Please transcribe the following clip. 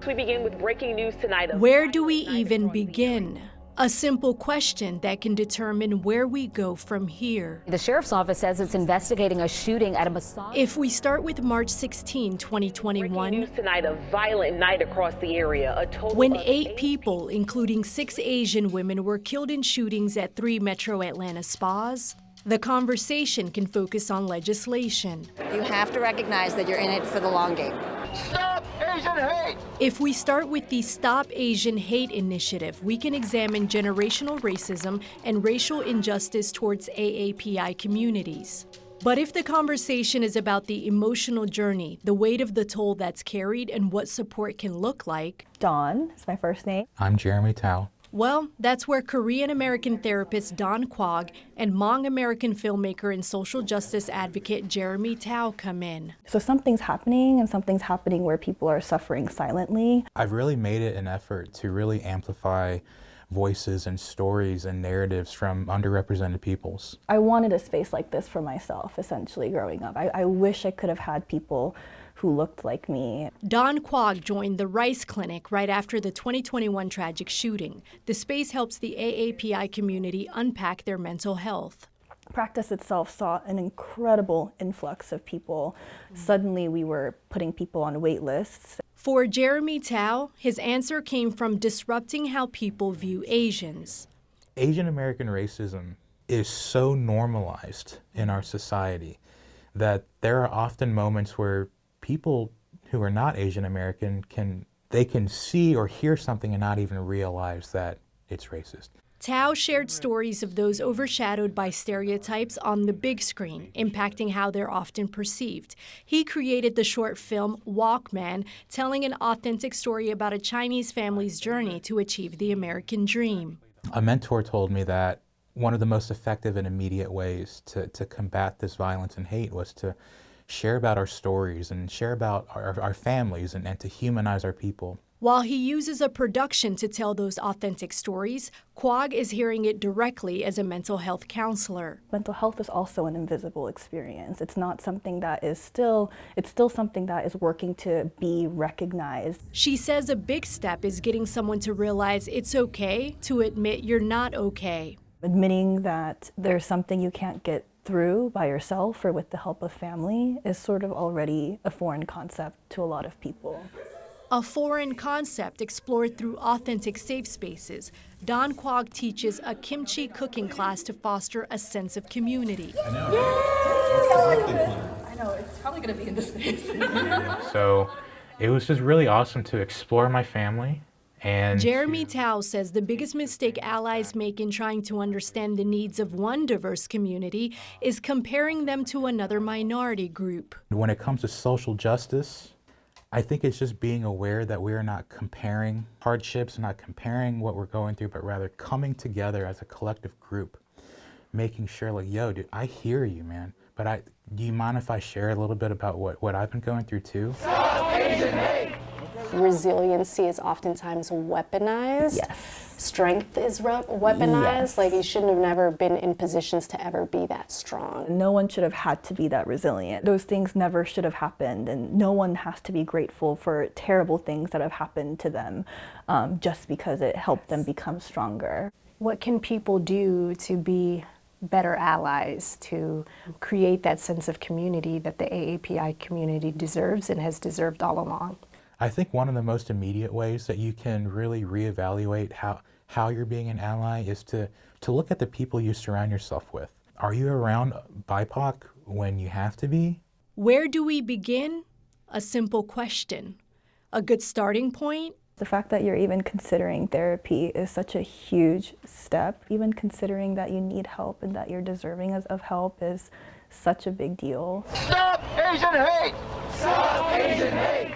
We begin with breaking news tonight. Where do we even begin? A simple question that can determine where we go from here. The sheriff's office says it's investigating a shooting at a massage. If we start with March 16, 2021, Breaking news tonight, a violent night across the area. A total when of 8 people, including 6 Asian women, were killed in shootings at 3 Metro Atlanta spas, the conversation can focus on legislation. You have to recognize that you're in it for the long game. Stop Asian hate! If we start with the Stop Asian Hate initiative, we can examine generational racism and racial injustice towards AAPI communities. But if the conversation is about the emotional journey, the weight of the toll that's carried, and what support can look like, Dawn is my first name. I'm Jeremy Tao. well, that's where Korean-American therapist Don Kwok and Hmong American filmmaker and social justice advocate Jeremy Tao come in. So something's happening, and something's happening where people are suffering silently. I've really made it an effort to really amplify voices and stories and narratives from underrepresented peoples. I wanted a space like this for myself, essentially, growing up. I wish I could have had people who looked like me. Don Kwok joined the Rice Clinic right after the 2021 tragic shooting. The space helps the AAPI community unpack their mental health. Practice itself saw an incredible influx of people. Suddenly we were putting people on wait lists. For Jeremy Tao, his answer came from disrupting how people view Asians. Asian American racism is so normalized in our society that there are often moments where people who are not Asian American can see or hear something and not even realize that it's racist. Tao shared stories of those overshadowed by stereotypes on the big screen, impacting how they're often perceived. He created the short film Walkman, telling an authentic story about a Chinese family's journey to achieve the American dream. A mentor told me that one of the most effective and immediate ways to combat this violence and hate was to share about our stories and share about our families and to humanize our people. While he uses a production to tell those authentic stories, Kwok is hearing it directly as a mental health counselor. Mental health is also an invisible experience. It's not something that is it's still something that is working to be recognized. She says a big step is getting someone to realize it's okay to admit you're not okay. Admitting that there's something you can't get through by yourself or with the help of family is sort of already a foreign concept to a lot of people. A foreign concept explored through authentic safe spaces. Don Kwok teaches a kimchi cooking class to foster a sense of community. I know, it's probably going to be in this space. So it was just really awesome to explore my family. And Jeremy Tao says the biggest mistake allies make in trying to understand the needs of one diverse community is comparing them to another minority group. when it comes to social justice, I think it's just being aware that we are not comparing hardships, not comparing what we're going through, but rather coming together as a collective group, making sure like, yo, dude, I hear you, man, but do you mind if I share a little bit about what I've been going through too? Stop Asian hate! Resiliency is oftentimes weaponized. Yes. Strength is weaponized. Yes. Like you shouldn't have never been in positions to ever be that strong. No one should have had to be that resilient. Those things never should have happened, and no one has to be grateful for terrible things that have happened to them just because it helped them become stronger. What can people do to be better allies, to create that sense of community that the AAPI community deserves and has deserved all along? I think one of the most immediate ways that you can really reevaluate how you're being an ally is to look at the people you surround yourself with. Are you around BIPOC when you have to be? Where do we begin? A simple question. A good starting point? The fact that you're even considering therapy is such a huge step. Even considering that you need help and that you're deserving of help is such a big deal. Stop Asian hate! Stop Asian hate!